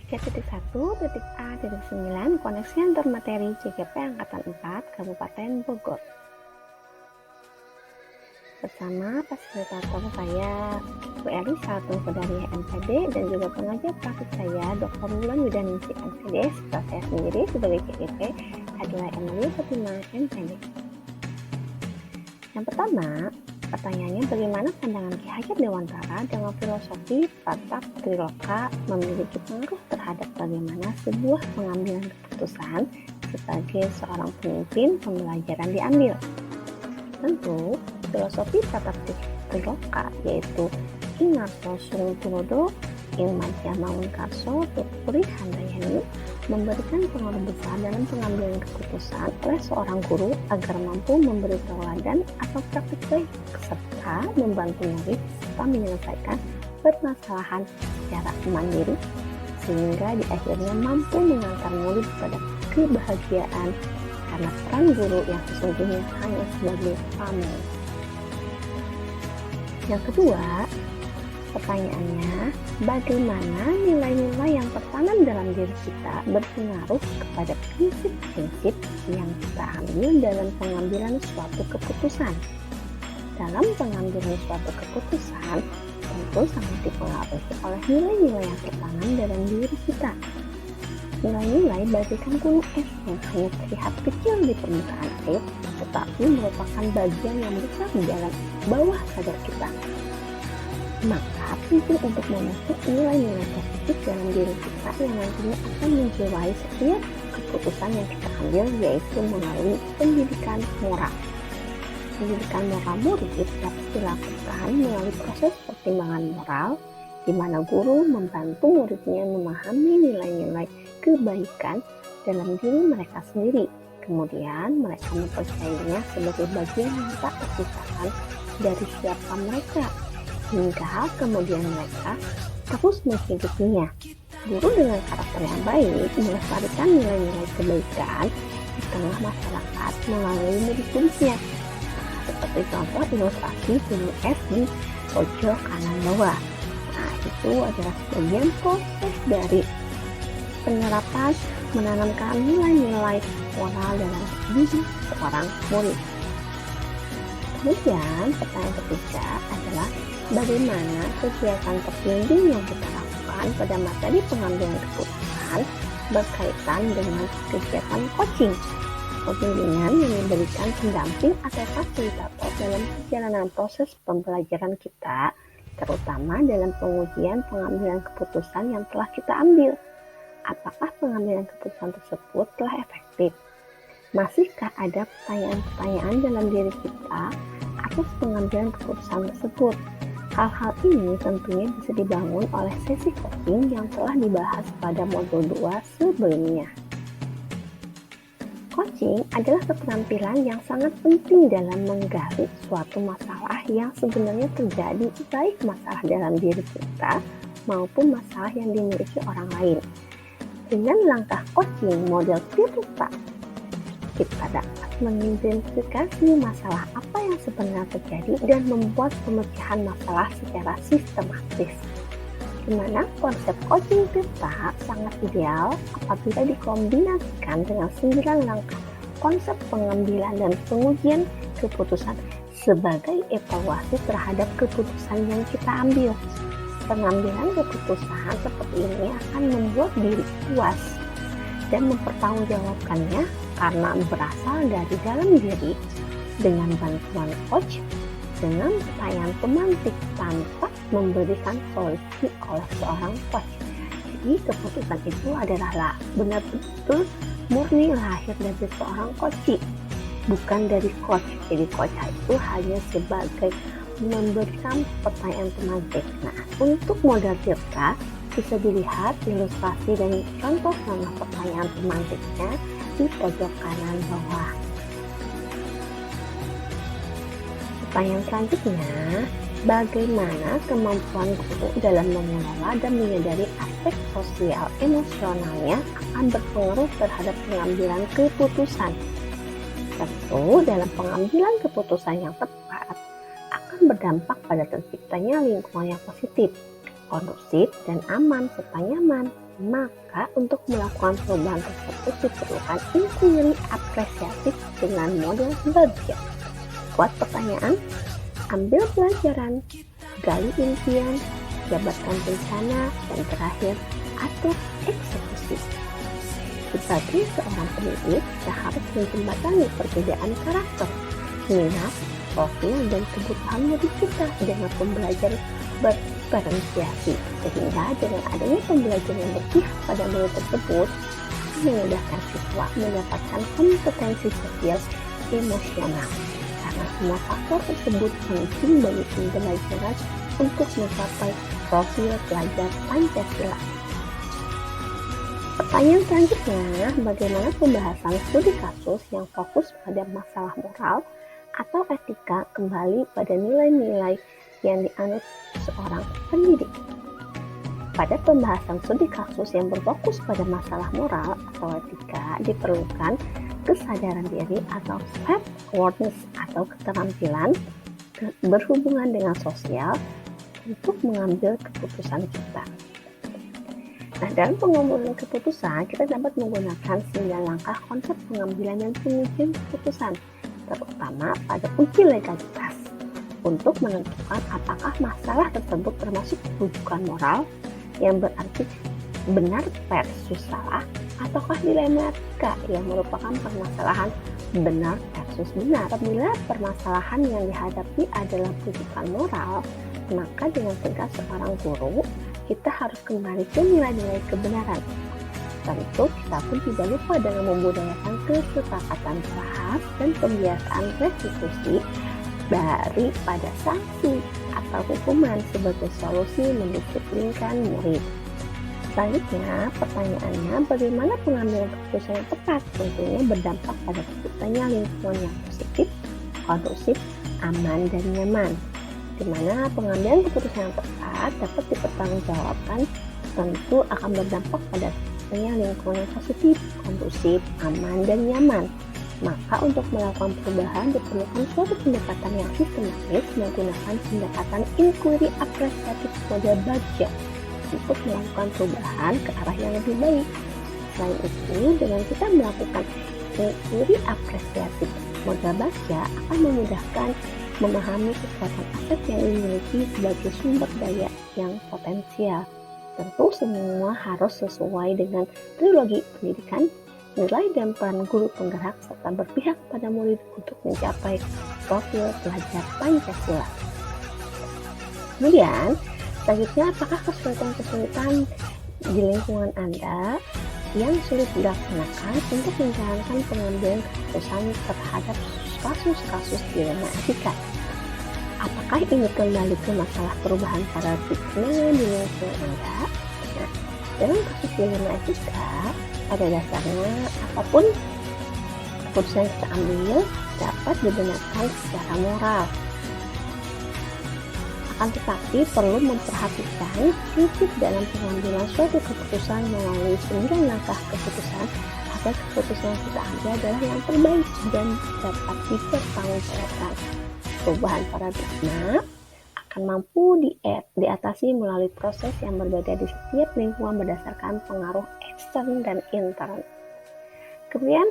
3.1.A.9 Koneksi Antar Materi CGP Angkatan 4 Kabupaten Bogor. Bersama fasilitator saya, Bu Eli, selaku dari MPD, dan juga pengajar praktik saya, Dr. Wulan Widaningsih MPD, serta saya sendiri sebagai CGP adalah Emilia Fatima MPD. Yang pertama, pertanyaannya, bagaimana pandangan Ki Hajat Dewantara dengan filosofi Tatak Triloka memiliki pengaruh terhadap bagaimana sebuah pengambilan keputusan sebagai seorang pemimpin pembelajaran diambil? Tentu, filosofi Tatak Triloka yaitu Inarto Sungturodo, Ing Madya Mangunkarso, Tutpuri Handayani memberikan pengaruh besar dalam pengambilan keputusan oleh seorang guru agar mampu memberi teladan atau praktik baik serta membantu murid serta menyelesaikan permasalahan secara mandiri sehingga di akhirnya mampu mengantar murid pada kebahagiaan karena peran guru yang sesungguhnya hanya sebagai pamong. Yang kedua, pertanyaannya, bagaimana nilai-nilai yang tertanam dalam diri kita berpengaruh kepada prinsip-prinsip yang kita ambil dalam pengambilan suatu keputusan? Dalam pengambilan suatu keputusan, tentu sangat dipengaruhi oleh nilai-nilai yang tertanam dalam diri kita. Nilai-nilai bagaikan gunung es yang hanya terlihat kecil di permukaan air, tetapi merupakan bagian yang besar di dalam bawah sadar kita. Maka penting untuk membentuk nilai-nilai positif dalam diri kita yang nantinya akan menjiwai setiap keputusan yang kita ambil, yaitu melalui pendidikan moral. Pendidikan moral murid dapat dilakukan melalui proses pertimbangan moral, di mana guru membantu muridnya memahami nilai-nilai kebaikan dalam diri mereka sendiri. Kemudian mereka mempercayainya sebagai bagian yang tak terpisahkan dari siapa mereka, hingga kemudian mereka terus menghidupinya. Guru dengan karakter yang baik melestarikan nilai-nilai kebaikan di tengah masyarakat melalui murid-muridnya. Seperti contoh ilustrasi gunung es di pojok kanan bawah. Nah, itu adalah sebagian proses dari penerapan menanamkan nilai-nilai moral dalam diri seorang murid. Kemudian pertanyaan ketiga adalah bagaimana kegiatan terpembimbing yang kita lakukan pada materi pengambilan keputusan berkaitan dengan kegiatan coaching, pembimbingan yang memberikan pendamping atau fasilitator dalam perjalanan proses pembelajaran kita, terutama dalam pengujian pengambilan keputusan yang telah kita ambil. Apakah pengambilan keputusan tersebut telah efektif? Masihkah ada pertanyaan-pertanyaan dalam diri kita atas pengambilan keputusan tersebut? Hal-hal ini tentunya bisa dibangun oleh sesi coaching yang telah dibahas pada modul 2 sebelumnya. Coaching adalah keterampilan yang sangat penting dalam menggali suatu masalah yang sebenarnya terjadi, baik masalah dalam diri kita maupun masalah yang dimiliki orang lain. Dengan langkah coaching model Tirta, kita dapat mengidentifikasi masalah apa yang sebenarnya terjadi dan membuat pemecahan masalah secara sistematis. Di mana konsep coaching Tirta sangat ideal apabila dikombinasikan dengan 9 langkah konsep pengambilan dan pengujian keputusan sebagai evaluasi terhadap keputusan yang kita ambil. Pengambilan keputusan seperti ini akan membuat diri puas dan mempertanggungjawabkannya karena berasal dari dalam diri dengan bantuan coach dengan pertanyaan pemantik tanpa memberikan solusi oleh seorang coach. Jadi keputusan itu adalah benar-benar murni lahir dari seorang coach, bukan dari coach. Jadi coach itu hanya sebagai memberikan pertanyaan pemantik. Nah, untuk model Tirta bisa dilihat ilustrasi dan contoh nama pertanyaan pemantiknya di pojok kanan bawah. Pertanyaan selanjutnya, bagaimana kemampuan guru dalam mengelola dan menyadari aspek sosial emosionalnya akan berpengaruh terhadap pengambilan keputusan? Tentu, dalam pengambilan keputusan yang tepat akan berdampak pada terciptanya lingkungan yang positif. kondusif, dan aman serta nyaman. Maka untuk melakukan perubahan tersebut diperlukan inquiry apresiatif dengan model baja. Buat pertanyaan, ambil pelajaran, gali impian, jabarkan rencana, dan terakhir atur eksekusi. Sebagai seorang pendidik, kita harus menjembatani perbedaan karakter, minat, profil, dan kebutuhan murid kita dengan pembelajaran berdiferensiasi, sehingga dengan adanya pembelajaran yang berpihak pada murid tersebut akan memudahkan siswa mendapatkan kompetensi sosial emosional. Karena semua faktor tersebut penting bagi pembelajaran untuk mencapai profil pelajar Pancasila. Pertanyaan selanjutnya, bagaimana pembahasan studi kasus yang fokus pada masalah moral atau etika kembali pada nilai-nilai yang dianut seorang pendidik? Pada pembahasan studi kasus yang berfokus pada masalah moral atau etika, diperlukan kesadaran diri atau self-awareness atau keterampilan berhubungan dengan sosial untuk mengambil keputusan kita. Nah, dalam pengambilan keputusan, kita dapat menggunakan 9 langkah konsep pengambilan dan pengujian keputusan, terutama pada uji legalitas, untuk menentukan apakah masalah tersebut termasuk rujukan moral, yang berarti benar versus salah, ataukah dilema etika yang merupakan permasalahan benar versus benar. Apabila permasalahan yang dihadapi adalah rujukan moral, maka dengan tegas seorang guru, kita harus kembali ke nilai-nilai kebenaran. Tentu kita pun tidak lupa dengan membudayakan kesepakatan bahas dan pembiasaan restitusi daripada sanksi atau hukuman sebagai solusi mendisiplinkan murid. Selanjutnya, pertanyaannya, bagaimana pengambilan keputusan yang tepat? Tentunya berdampak pada terciptanya lingkungan yang positif, kondusif, aman, dan nyaman, di mana pengambilan keputusan yang tepat dapat dipertanggungjawabkan tentu akan berdampak pada terciptanya lingkungan yang positif, kondusif, aman, dan nyaman. Maka untuk melakukan perubahan diperlukan suatu pendekatan yang sistematis menggunakan pendekatan inquiry apresiatif model baja untuk melakukan perubahan ke arah yang lebih baik. Selain itu, dengan kita melakukan inquiry apresiatif model baja akan memudahkan memahami kekuatan aset yang dimiliki sebagai sumber daya yang potensial. Tentu semua harus sesuai dengan trilogi pendidikan, nilai dan peran guru penggerak, serta berpihak pada murid untuk mencapai profil pelajar Pancasila. Kemudian, selanjutnya, apakah kesulitan-kesulitan di lingkungan Anda yang sulit dilaksanakan untuk menjalankan pengambilan keputusan terhadap kasus-kasus dilema etika? Apakah ini kembali ke masalah perubahan paradigma di lingkungan Anda? Nah, dalam kasus dilema etika, pada dasarnya apapun keputusan yang kita ambil dapat dibenarkan secara moral. Akan tetapi perlu memperhatikan prinsip dalam pengambilan suatu keputusan melalui 9 langkah keputusan agar keputusan yang kita ambil adalah yang terbaik dan dapat dipertanggungjawabkan. Perubahan paradigma akan mampu diatasi melalui proses yang berbeda di setiap lingkungan berdasarkan pengaruh ekstern dan intern. Kemudian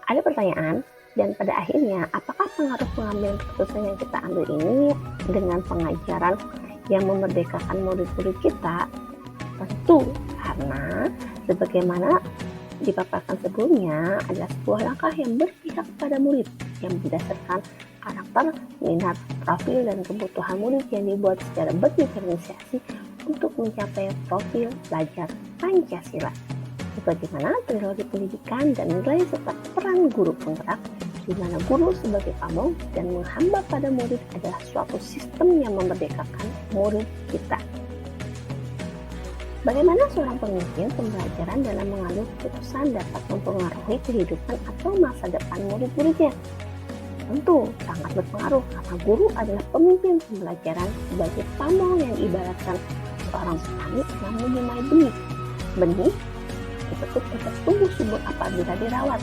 ada pertanyaan, dan pada akhirnya apakah pengaruh pengambilan keputusan yang kita ambil ini dengan pengajaran yang memerdekakan murid-murid kita? Tentu, karena sebagaimana dipaparkan sebelumnya adalah sebuah langkah yang berpihak pada murid yang berdasarkan karakter, minat, profil, dan kebutuhan murid yang dibuat secara berdiferensiasi untuk mencapai profil pelajar Pancasila. Sebagaimana trilogi pendidikan dan nilai serta peran guru penggerak, di mana guru sebagai pamong dan menghamba pada murid adalah suatu sistem yang memerdekakan murid kita. Bagaimana seorang pemimpin pembelajaran dalam mengambil keputusan dapat mempengaruhi kehidupan atau masa depan murid-muridnya? Tentu sangat berpengaruh karena guru adalah pemimpin pembelajaran sebagai pamong yang ibaratkan seorang petani yang menyemai benih. Benih tersebut dapat tumbuh subur apabila dirawat,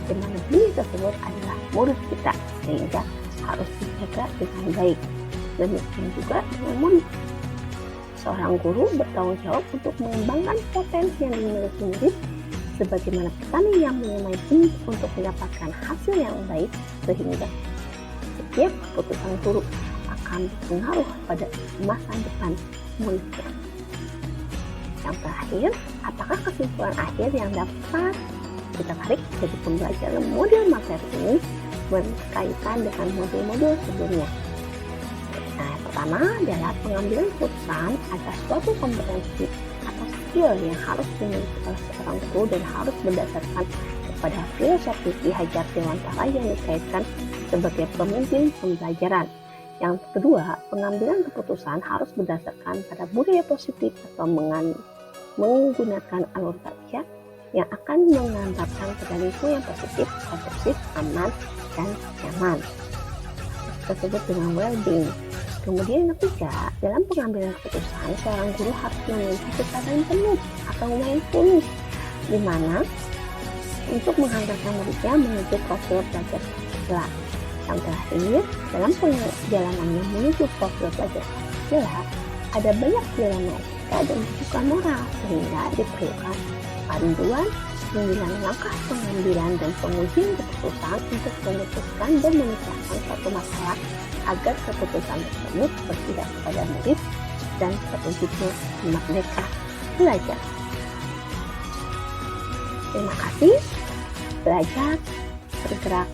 di mana benih tersebut adalah murid kita, sehingga harus dijaga dengan baik. Demikian juga dengan murid. Seorang guru bertanggung jawab untuk mengembangkan potensi yang dimiliki murid, sebagaimana petani yang menyemai benih untuk mendapatkan hasil yang baik, sehingga setiap keputusan guru akan berpengaruh pada masa depan muridnya. Yang terakhir, apakah kesimpulan akhir yang dapat kita tarik dari pembelajaran modul materi ini berkaitan dengan modul-modul sebelumnya? Nah, yang pertama adalah pengambilan keputusan adalah suatu kompetensi atau skill yang harus dimiliki oleh seorang guru dan harus berdasarkan kepada filosofi Ki Hajar Dewantara yang dikaitkan sebagai pemimpin pembelajaran. Yang kedua, pengambilan keputusan harus berdasarkan pada budaya positif atau menggunakan alur baca yang akan mengantarkan pada lingkungan yang positif, kondusif, aman, dan nyaman. Tersebut dengan well-being. Kemudian yang ketiga, dalam pengambilan keputusan, seorang guru harus memiliki kesadaran penuh atau mindfulness, di mana untuk menghantarkan muridnya menuju profil belajar Pancasila. Yang terakhir, dalam perjalanannya menuju profil belajar Pancasila, ada banyak dilema etika dan juga moral, sehingga diperlukan panduan 9 langkah pengambilan dan pengujian keputusan untuk memutuskan dan memecahkan suatu masalah agar keputusan tersebut berpihak kepada murid dan terwujudnya merdeka belajar. Terima kasih. Belajar, bergerak,